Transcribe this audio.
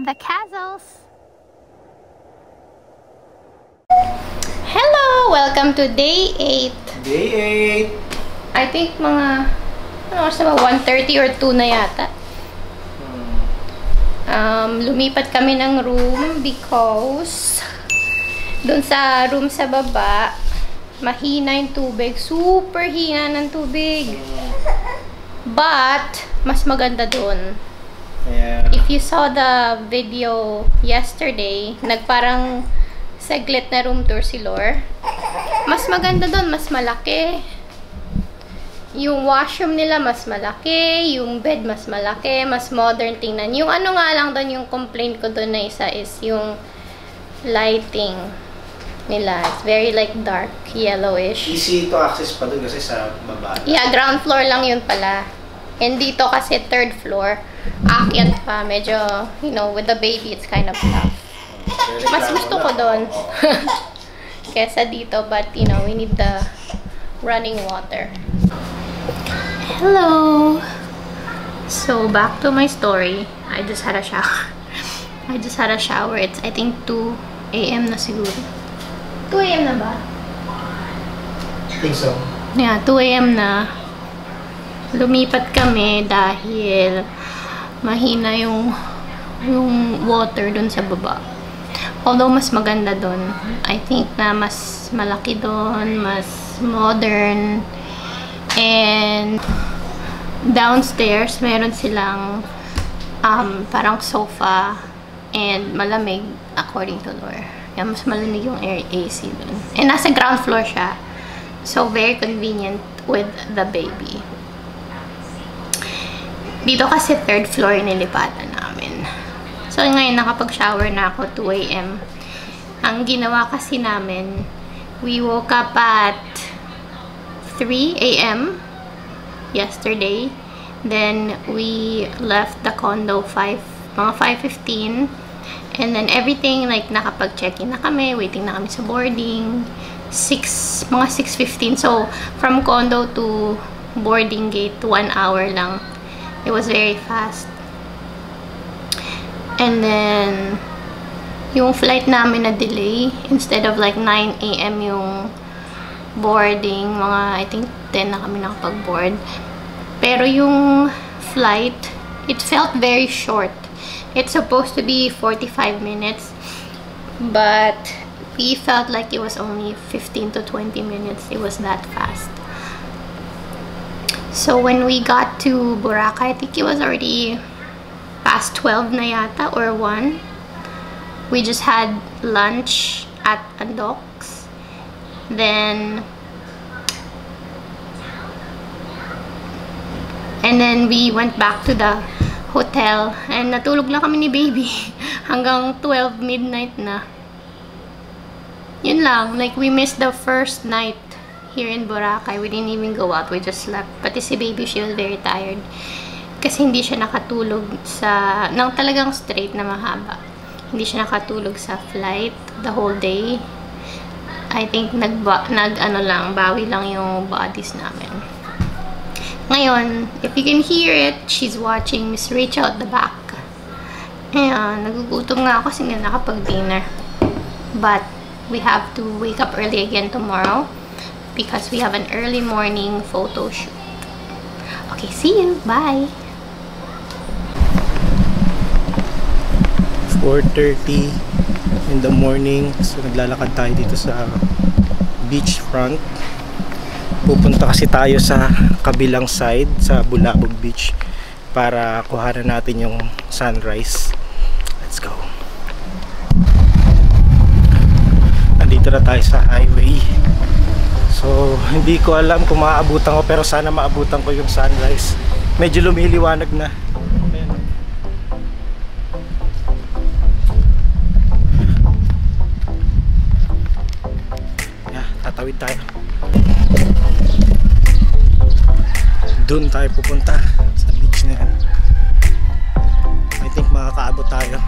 The Castles. Hello! Welcome to day 8. Day 8. I think mga, ano oras na ba? 1:30 or 2 na yata. Lumipat kami ng room because dun sa room sa baba, mahina yung tubig. Super hina ng tubig. But, mas maganda dun. Yeah. If you saw the video yesterday, nagparang saglit na room tour si Lore. Mas maganda doon, mas malaki. Yung washroom nila mas malaki, yung bed mas malaki, mas modern tingnan. Yung ano nga lang doon, yung complaint ko doon na isa is yung lighting nila. It's very like dark, yellowish. Easy to access pa doon kasi sa baba. Yeah, ground floor lang yun pala. And dito kasi 3rd floor. Akyat pa. Medyo, you know, with the baby, it's kind of tough. Mas gusto ko doon. Kesa dito. But, you know, we need the running water. Hello! So, back to my story. I just had a shower. It's, I think, 2 a.m. na siguro. 2 a.m. na ba? I think so. Yeah, 2 a.m. na. Lumipat kami dahil mahina yung water dun sa baba. Although mas maganda dun. I think na mas malaki dun, mas modern. And downstairs, meron silang parang sofa and malamig according to Lore. Yan, mas malamig yung AC dun. And nasa ground floor siya. So, very convenient with the baby. Dito kasi 3rd floor nilipatan namin. So, ngayon nakapag-shower na ako 2 a.m. Ang ginawa kasi namin, we woke up at 3 a.m. yesterday. Then, we left the condo mga 5:15. And then, everything, like, nakapag-check-in na kami. Waiting na kami sa boarding. Mga 6:15. So, from condo to boarding gate, 1 hour lang. It was very fast. And then, yung flight namin na delay. Instead of like 9 a.m. yung boarding, mga I think 10 na kami nakapag-board. Pero yung flight, it felt very short. It's supposed to be 45 minutes. But, we felt like it was only 15 to 20 minutes. It was that fast. So, when we got to Boracay, I think it was already past 12 na yata, or 1. We just had lunch at Andox. And then we went back to the hotel. And natulog lang kami ni baby hanggang 12 midnight na. Yun lang. Like, we missed the first night here in Boracay. We didn't even go out. We just slept. Pati si baby, she was very tired. Kasi hindi siya nakatulog nang talagang straight na mahaba. Hindi siya nakatulog sa flight the whole day. I think bawi lang yung bodies namin. Ngayon, if you can hear it, she's watching Miss Rachel at the back. Ayan, nagugutom nga ako kasi nga nakapag-dinner. But, we have to wake up early again tomorrow. Because we have an early morning photo shoot. Okay, see you. Bye. 4:30 in the morning. So, naglalakad tayo dito sa beach front. Pupunta kasi tayo sa kabilang side, sa Bulabog Beach, para kuhanan natin yung sunrise. Let's go. Nandito na tayo sa highway. So, hindi ko alam kung maaabutan ko, pero sana maabutan ko yung sunrise. Medyo lumiliwanag na. Ayan. Yeah, tatawid tayo. Doon tayo pupunta sa beach na yan. I think makakaabot tayo.